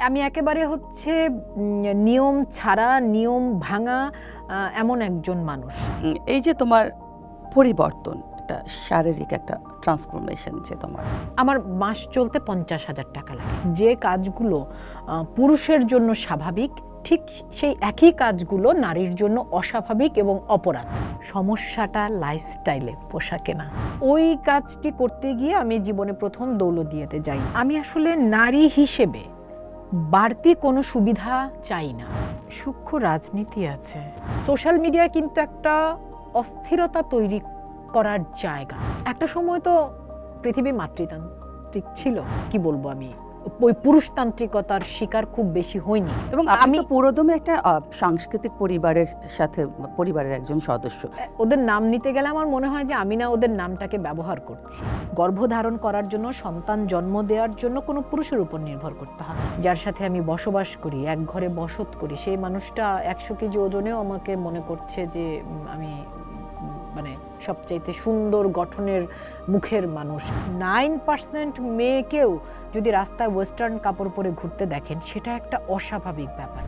আমি একেবারে নিয়ম ছাড়া, নিয়ম ভাঙা এমন একজন মানুষ। এই যে তোমার পরিবর্তন, একটা শারীরিক একটা ট্রান্সফরমেশন যে তোমার, আমার মাস চলতে 50,000 টাকা লাগে। যে কাজগুলো পুরুষের জন্য স্বাভাবিক, ঠিক সেই একই কাজগুলো নারীর জন্য অস্বাভাবিক এবং অপরাধ। সমস্যাটা লাইফস্টাইলে, পোশাকে না। ওই কাজটি করতে গিয়ে আমি জীবনে প্রথম দৌলতদিয়াতে যাই। আমি আসলে নারী হিসেবে বাড়তি কোনো সুবিধা চাই না। সূক্ষ্ম রাজনীতি আছে। সোশ্যাল মিডিয়া কিন্তু একটা অস্থিরতা তৈরি করার জায়গা। একটা সময় তো পৃথিবী মাতৃতান্ত্রিক ছিল, কি বলবো, আমি ওই পুরুষতান্ত্রিকতার শিকার খুব বেশি হইনি। এবং আমি পুরোদমে একটা সাংস্কৃতিক পরিবারের একজন সদস্য। ওদের নাম নিতে গেলে আমার মনে হয় যে আমি না ওদের নামটাকে ব্যবহার করছি। গর্ভধারণ করার জন্য, সন্তান জন্ম দেওয়ার জন্য কোনো পুরুষের উপর নির্ভর করতে হয়। যার সাথে আমি বসবাস করি, এক ঘরে বসত করি, সেই মানুষটা 100 কেজি ওজনেও আমাকে মনে করছে যে আমি সবচাইতে সুন্দর গঠনের মুখের মানুষ। 9% মেয়েকেও যদি রাস্তায় ওয়েস্টার্ন কাপড় পরে ঘুরতে দেখেন, সেটা একটা অস্বাভাবিক ব্যাপার।